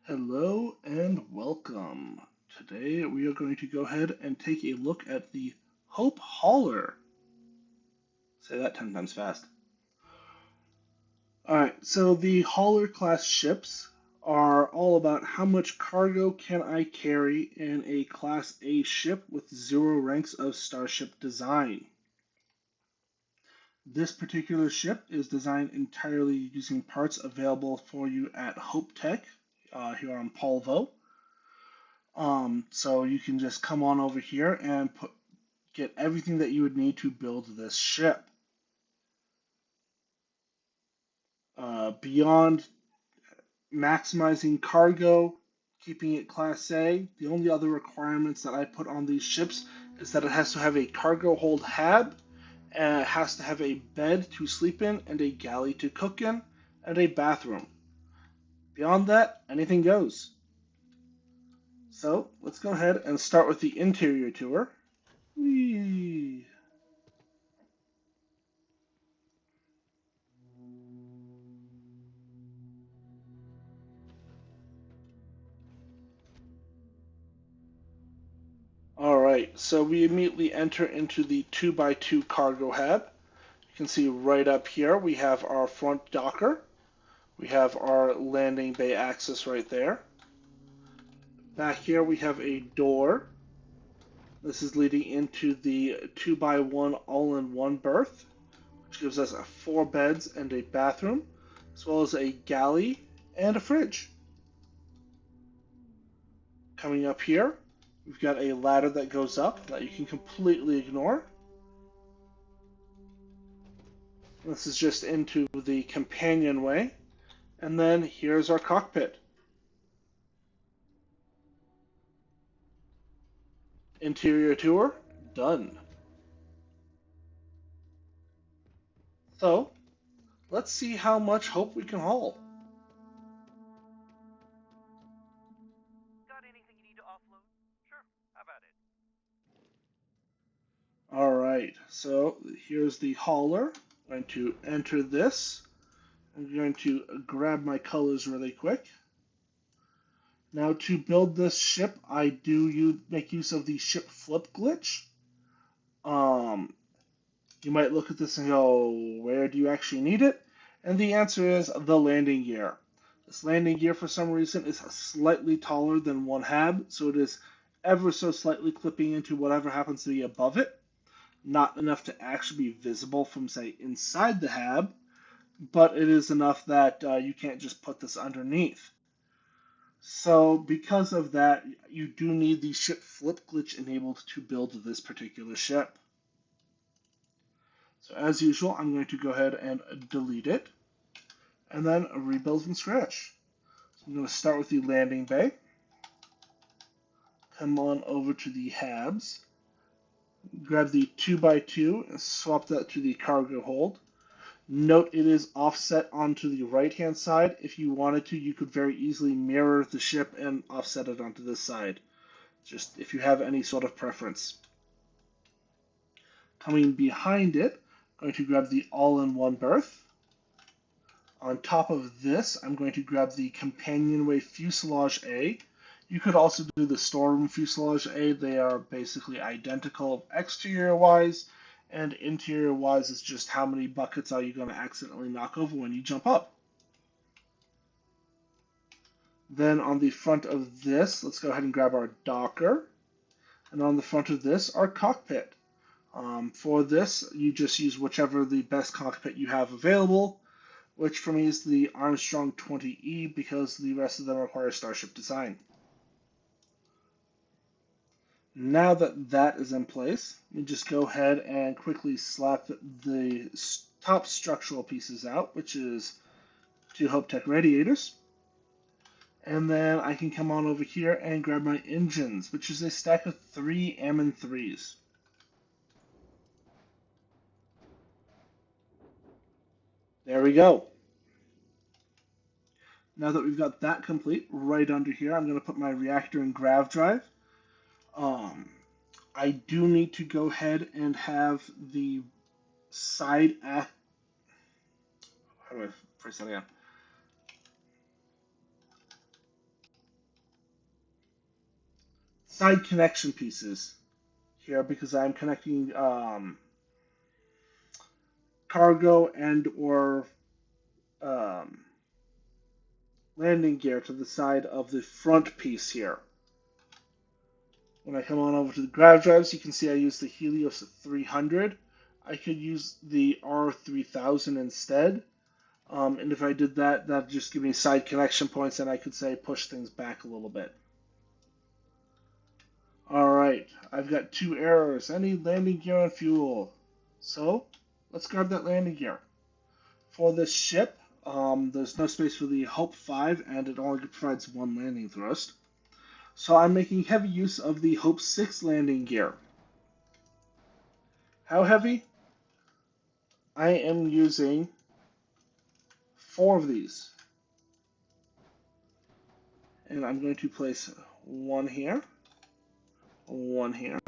Hello and welcome. Today we are going to go ahead and take a look at the Hope Hauler. Say that 10 times fast. Alright, so the Hauler class ships are all about how much cargo can I carry in a Class A ship with 0 ranks of Starship design. This particular ship is designed entirely using parts available for you at Hope Tech here on Polvo. So you can just come on over here and get everything that you would need to build this ship. Beyond maximizing cargo, keeping it Class A, the only other requirements that I put on these ships is that it has to have a cargo hold hab, and it has to have a bed to sleep in, and a galley to cook in, and a bathroom. Beyond that, anything goes. So let's go ahead and start with the interior tour. Whee! Alright, so we immediately enter into the 2x2 cargo hab. You can see right up here we have our front docker. We have our landing bay access right there. Back here we have a door. This is leading into the 2x1 all-in-one berth, which gives us 4 beds and a bathroom, as well as a galley and a fridge. Coming up here, we've got a ladder that goes up that you can completely ignore. This is just into the companionway. And then here's our cockpit. Interior tour, done. So, let's see how much Hope we can haul. Got anything you need to offload? Sure, how about it? Alright, so here's the hauler. I'm going to enter this. I'm going to grab my colors really quick. Now to build this ship, I do make use of the ship flip glitch. Um, you might look at this and go, where do you actually need it? And the answer is the landing gear. This landing gear, for some reason, is slightly taller than one hab, so it is ever so slightly clipping into whatever happens to be above it. Not enough to actually be visible from, say, inside the hab, but it is enough that you can't just put this underneath. So because of that, you do need the ship flip glitch enabled to build this particular ship. So as usual, I'm going to go ahead and delete it, and then rebuild from scratch. So I'm going to start with the landing bay, come on over to the habs, grab the 2x2 and swap that to the cargo hold. Note it is offset onto the right hand side. If you wanted to, you could very easily mirror the ship and offset it onto this side, just if you have any sort of preference. Coming behind it, I'm going to grab the all-in-one berth. On top of this, I'm going to grab the companionway fuselage A. You could also do the storeroom fuselage A. They are basically identical exterior-wise, and interior-wise is just how many buckets are you going to accidentally knock over when you jump up. Then on the front of this, let's go ahead and grab our docker. And on the front of this, our cockpit. For this, you just use whichever the best cockpit you have available, which for me is the Armstrong 20E because the rest of them require Starship design. Now that that is in place, you just go ahead and quickly slap the top structural pieces out, which is 2 HopeTech radiators. And then I can come on over here and grab my engines, which is a stack of 3 Ammon 3s. There we go. Now that we've got that complete, right under here, I'm going to put my reactor and grav drive. I do need to go ahead and have the side act. How do I phrase that again? side connection pieces here because I'm connecting cargo and or um, landing gear to the side of the front piece here. When I come on over to the grav drives, you can see I use the Helios 300. I could use the R3000 instead. And if I did that, that'd just give me side connection points and I could say push things back a little bit. Alright, I've got 2 errors. I need landing gear and fuel. So, let's grab that landing gear. For this ship, there's no space for the Hope 5 and it only provides 1 landing thrust. So I'm making heavy use of the Hope 6 landing gear. How heavy? I am using 4 of these. And I'm going to place 1 here, 1 here,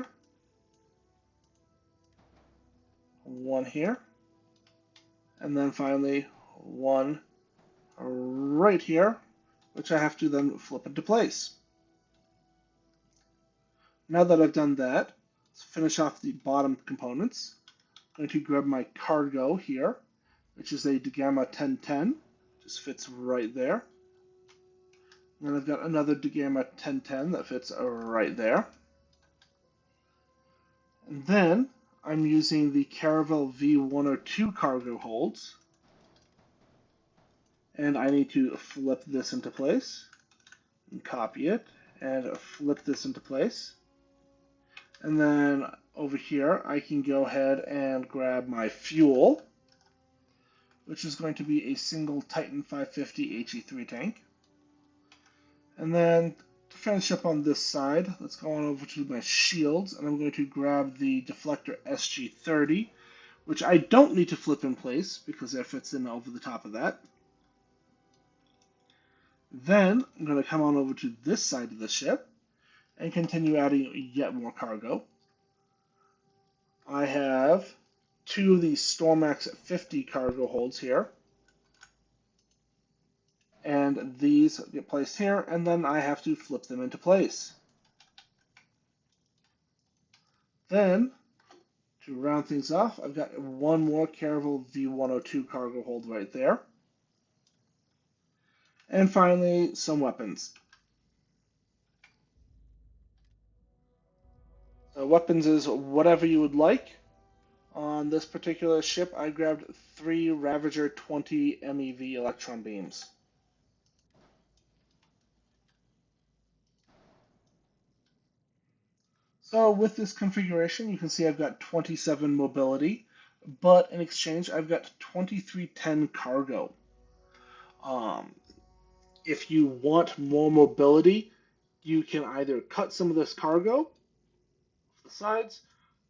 1 here, and then finally 1 right here, which I have to then flip into place. Now that I've done that, let's finish off the bottom components. I'm going to grab my cargo here, which is a Dagama 1010, just fits right there. And then I've got another Dagama 1010 that fits right there. And then I'm using the Caravel V102 cargo holds. And I need to flip this into place and copy it and flip this into place. And then over here, I can go ahead and grab my fuel, which is going to be a single Titan 550 HE3 tank. And then to finish up on this side, let's go on over to my shields, and I'm going to grab the deflector SG30, which I don't need to flip in place because it fits in over the top of that. Then I'm going to come on over to this side of the ship and continue adding yet more cargo. I have 2 of these Stormax 50 cargo holds here. And these get placed here, and then I have to flip them into place. Then, to round things off, I've got 1 more Caravel V102 cargo hold right there. And finally, some weapons. So weapons is whatever you would like. On this particular ship, I grabbed 3 Ravager 20 MEV electron beams. So with this configuration, you can see I've got 27 mobility, but in exchange, I've got 2310 cargo. If you want more mobility, you can either cut some of this cargo, the sides,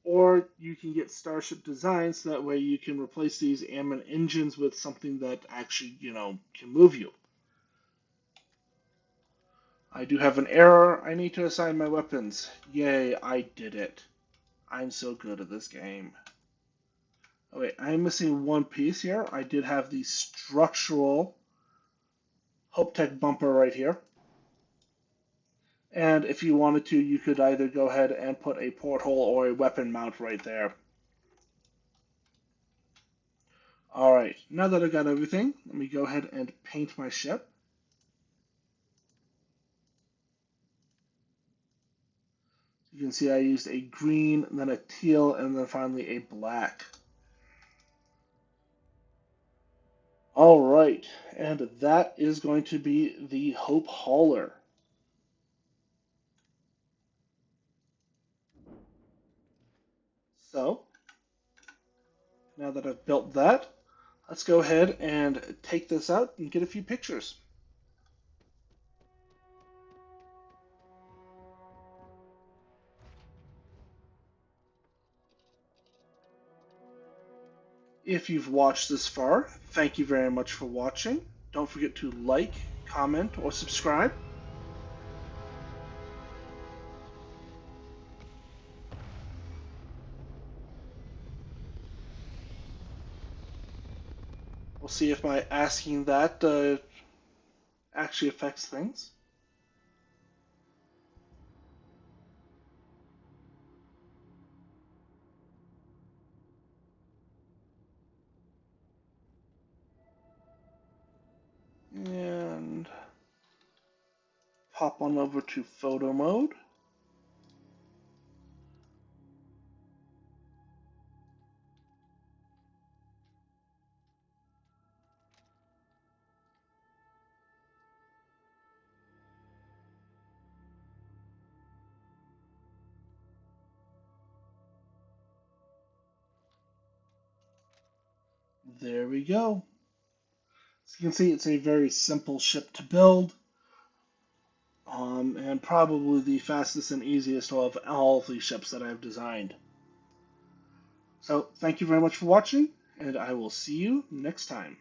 or you can get Starship designs so that way you can replace these Ammon engines with something that actually, can move you. I do have an error. I need to assign my weapons. Yay, I did it. I'm so good at this game. Oh wait, I'm missing 1 piece here. I did have the structural Hope Tech bumper right here. And if you wanted to, you could either go ahead and put a porthole or a weapon mount right there. Alright, now that I've got everything, let me go ahead and paint my ship. You can see I used a green, then a teal, and then finally a black. Alright, and that is going to be the Hope Hauler. So, now that I've built that, let's go ahead and take this out and get a few pictures. If you've watched this far, thank you very much for watching. Don't forget to like, comment, or subscribe. We'll see if my asking that actually affects things. pop on over to photo mode. There we go. As you can see, it's a very simple ship to build, and probably the fastest and easiest of all the ships that I've designed. So thank you very much for watching, and I will see you next time.